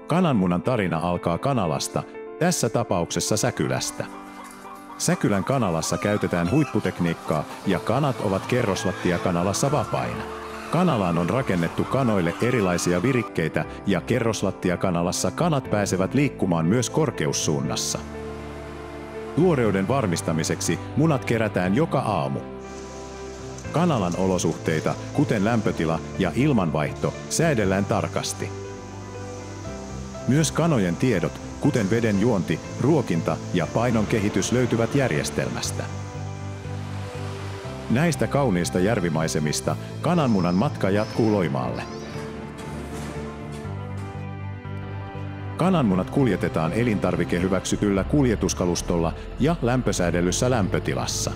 Kananmunan tarina alkaa kanalasta, tässä tapauksessa Säkylästä. Säkylän kanalassa käytetään huipputekniikkaa ja kanat ovat kerroslattiakanalassa vapaina. Kanalaan on rakennettu kanoille erilaisia virikkeitä ja kerroslattiakanalassa kanat pääsevät liikkumaan myös korkeussuunnassa. Tuoreuden varmistamiseksi munat kerätään joka aamu. Kanalan olosuhteita, kuten lämpötila ja ilmanvaihto, säädellään tarkasti. Myös kanojen tiedot, kuten veden juonti, ruokinta ja painon kehitys löytyvät järjestelmästä. Näistä kauniista järvimaisemista kananmunan matka jatkuu Loimaalle. Kananmunat kuljetetaan elintarvikehyväksytyllä kuljetuskalustolla ja lämpösäädellyssä lämpötilassa.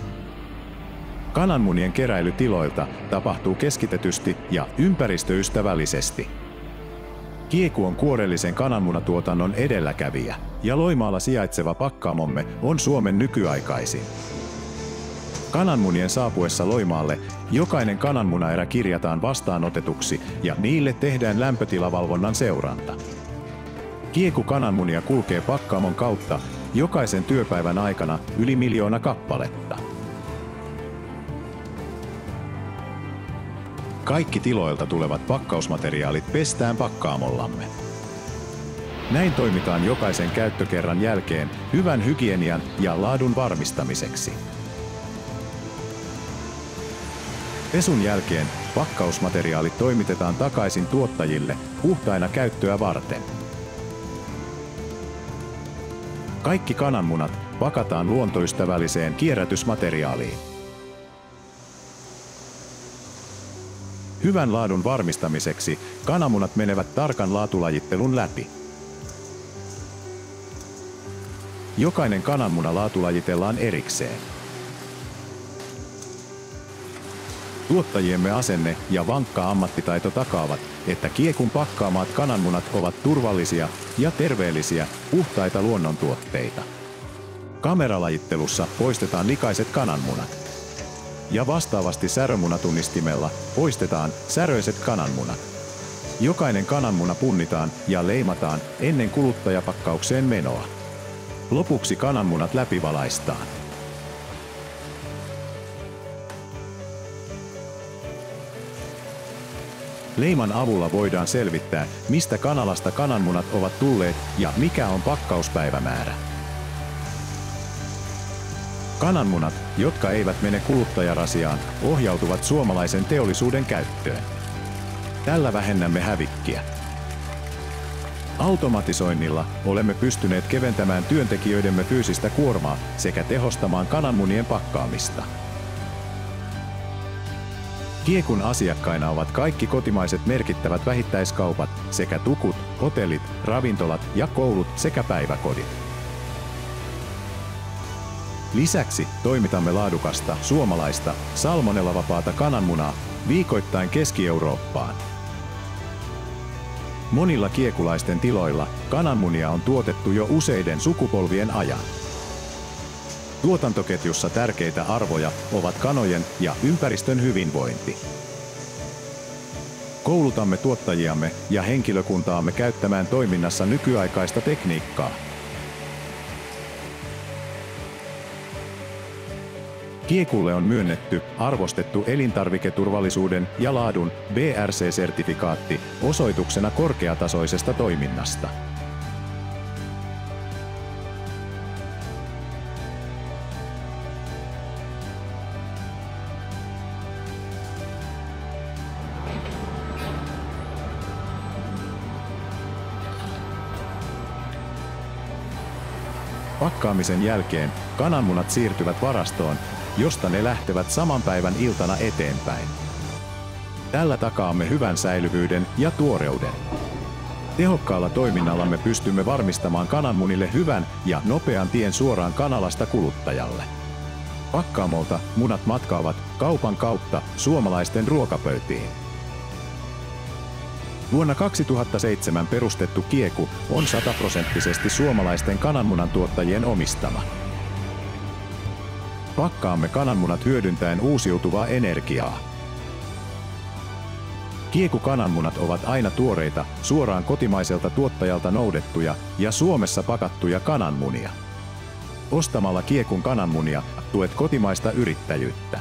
Kananmunien keräily tiloilta tapahtuu keskitetysti ja ympäristöystävällisesti. Kieku on kuorellisen kananmunatuotannon edelläkävijä ja Loimaalla sijaitseva pakkaamomme on Suomen nykyaikaisin. Kananmunien saapuessa Loimaalle jokainen kananmunaerä kirjataan vastaanotetuksi ja niille tehdään lämpötilavalvonnan seuranta. Kieku kananmunia kulkee pakkaamon kautta jokaisen työpäivän aikana yli 1 miljoona kappaletta. Kaikki tiloilta tulevat pakkausmateriaalit pestään pakkaamollamme. Näin toimitaan jokaisen käyttökerran jälkeen hyvän hygienian ja laadun varmistamiseksi. Pesun jälkeen pakkausmateriaalit toimitetaan takaisin tuottajille puhtaina käyttöä varten. Kaikki kananmunat pakataan luontoystävälliseen kierrätysmateriaaliin. Hyvän laadun varmistamiseksi kananmunat menevät tarkan laatulajittelun läpi. Jokainen kananmuna laatulajitellaan erikseen. Tuottajiemme asenne ja vankka ammattitaito takaavat, että Kiekun pakkaamat kananmunat ovat turvallisia ja terveellisiä, puhtaita luonnontuotteita. Kameralajittelussa poistetaan likaiset kananmunat. Ja vastaavasti särömunatunnistimella poistetaan säröiset kananmunat. Jokainen kananmuna punnitaan ja leimataan ennen kuluttajapakkaukseen menoa. Lopuksi kananmunat läpivalaistaan. Leiman avulla voidaan selvittää, mistä kanalasta kananmunat ovat tulleet ja mikä on pakkauspäivämäärä. Kananmunat, jotka eivät mene kuluttajarasiaan, ohjautuvat suomalaisen teollisuuden käyttöön. Tällä vähennämme hävikkiä. Automatisoinnilla olemme pystyneet keventämään työntekijöidemme fyysistä kuormaa sekä tehostamaan kananmunien pakkaamista. Kiekun asiakkaina ovat kaikki kotimaiset merkittävät vähittäiskaupat sekä tukut, hotellit, ravintolat ja koulut sekä päiväkodit. Lisäksi toimitamme laadukasta, suomalaista, salmonellavapaata kananmunaa viikoittain Keski-Eurooppaan. Monilla kiekulaisten tiloilla kananmunia on tuotettu jo useiden sukupolvien ajan. Tuotantoketjussa tärkeitä arvoja ovat kanojen ja ympäristön hyvinvointi. Koulutamme tuottajiamme ja henkilökuntaamme käyttämään toiminnassa nykyaikaista tekniikkaa. Kiekulle on myönnetty arvostettu elintarviketurvallisuuden ja laadun BRC-sertifikaatti osoituksena korkeatasoisesta toiminnasta. Pakkaamisen jälkeen kananmunat siirtyvät varastoon, josta ne lähtevät saman päivän iltana eteenpäin. Tällä takaamme hyvän säilyvyyden ja tuoreuden. Tehokkaalla toiminnallamme pystymme varmistamaan kananmunille hyvän ja nopean tien suoraan kanalasta kuluttajalle. Pakkaamolta munat matkaavat kaupan kautta suomalaisten ruokapöytiin. Vuonna 2007 perustettu Kieku on 100% suomalaisten kananmunan tuottajien omistama. Pakkaamme kananmunat hyödyntäen uusiutuvaa energiaa. Kieku kananmunat ovat aina tuoreita, suoraan kotimaiselta tuottajalta noudettuja ja Suomessa pakattuja kananmunia. Ostamalla Kiekun kananmunia tuet kotimaista yrittäjyyttä.